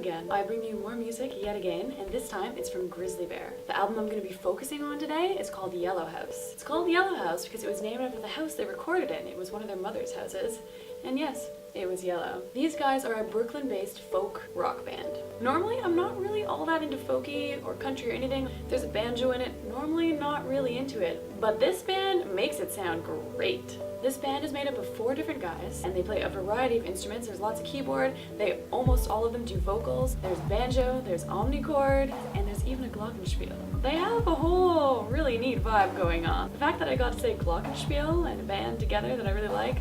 again. I bring you more music yet again, and this time it's from Grizzly Bear. The album I'm going to be focusing on today is called Yellow House. It's called Yellow House because it was named after the house they recorded in. It was one of their mother's houses, and yes, it was yellow. These guys are a Brooklyn-based folk rock band. Normally, I'm not really all that into folky or country or anything. There's a banjo in it, normally not really into it, but this band makes it sound great. This band is made up of 4 different guys, and they play a variety of instruments. There's lots of keyboard, almost all of them do vocals, there's banjo, there's omnichord, and there's even a glockenspiel. They have a whole really neat vibe going on. The fact that I got to say glockenspiel and a band together that I really like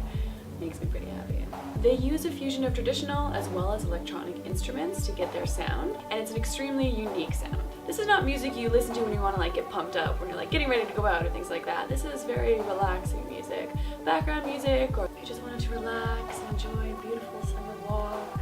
makes me pretty happy. They use a fusion of traditional as well as electronic instruments to get their sound, and it's an extremely unique sound. This is not music you listen to when you want to get pumped up, when you're getting ready to go out or things like that. This is very relaxing music, background music, or you just wanted to relax and enjoy a beautiful summer walk.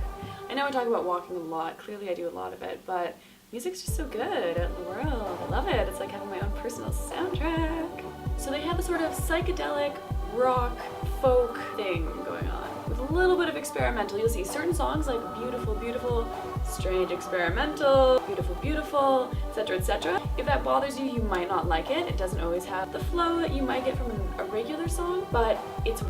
I know I talk about walking a lot, clearly I do a lot of it, but music's just so good out in the world. I love it. It's like having my own personal soundtrack. So they have a sort of psychedelic rock folk thing going on with a little bit of experimental. You'll see certain songs like Beautiful Beautiful, Strange Experimental, Beautiful Beautiful, etc., etc. If that bothers you, you might not like it. It doesn't always have the flow that you might get from a regular song, but it's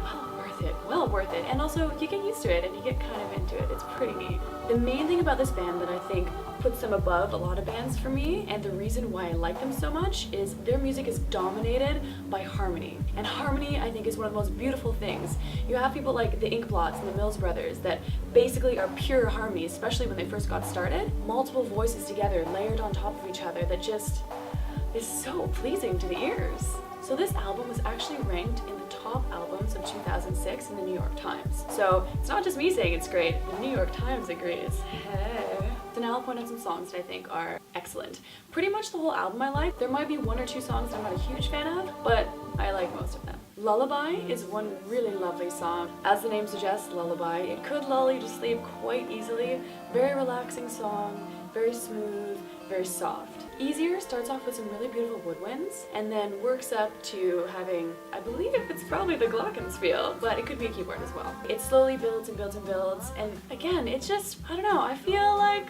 well worth it, and also you get used to it and you get kind of into it. It's pretty neat. The main thing about this band that I think puts them above a lot of bands for me, and the reason why I like them so much, is their music is dominated by harmony. And harmony, I think, is one of the most beautiful things. You have people like the Inkblots and the Mills Brothers that basically are pure harmony, especially when they first got started. Multiple voices together, layered on top of each other, that just is so pleasing to the ears. So this album was actually ranked in the top albums of 2006 in the New York Times. So it's not just me saying it's great, the New York Times agrees. Hey. So now I'll point out some songs that I think are excellent. Pretty much the whole album I like. There might be 1 or 2 songs that I'm not a huge fan of, but I like most of them. Lullaby is one really lovely song. As the name suggests, lullaby, it could lull you to sleep quite easily. Very relaxing song, very smooth, very soft. Easier starts off with some really beautiful woodwinds and then works up to having, I believe it's probably the glockenspiel, but it could be a keyboard as well. It slowly builds and builds and builds, and again, it's just, I don't know, I feel like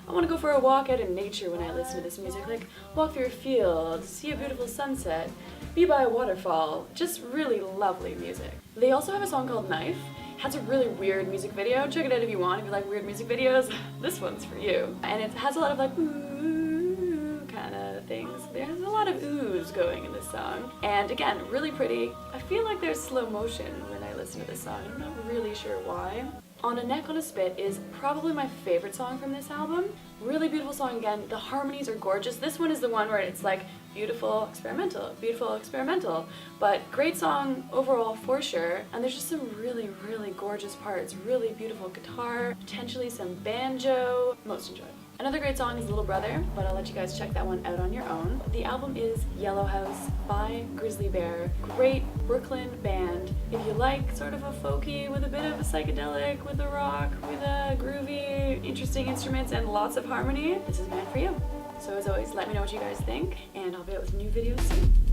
I want to go for a walk out in nature when I listen to this music, like walk through a field, see a beautiful sunset, be by a waterfall. Just really lovely music. They also have a song called Knife. It has a really weird music video. Check it out if you want. If you like weird music videos, this one's for you. And it has a lot of ooh kind of things. There's a lot of oohs going in this song. And again, really pretty. I feel like there's slow motion when I listen to this song. I'm not really sure why. On a Neck on a Spit is probably my favorite song from this album. Really beautiful song again. The harmonies are gorgeous. This one is the one where it's beautiful, experimental, but great song overall for sure. And there's just some really, really gorgeous parts. Really beautiful guitar, potentially some banjo. Most enjoyable. Another great song is Little Brother, but I'll let you guys check that one out on your own. The album is Yellow House by Grizzly Bear. Great Brooklyn band. If you like sort of a folky with a bit of a psychedelic, with a rock, with a groovy, interesting instruments and lots of harmony, this is meant for you. So as always, let me know what you guys think, and I'll be out with new videos soon.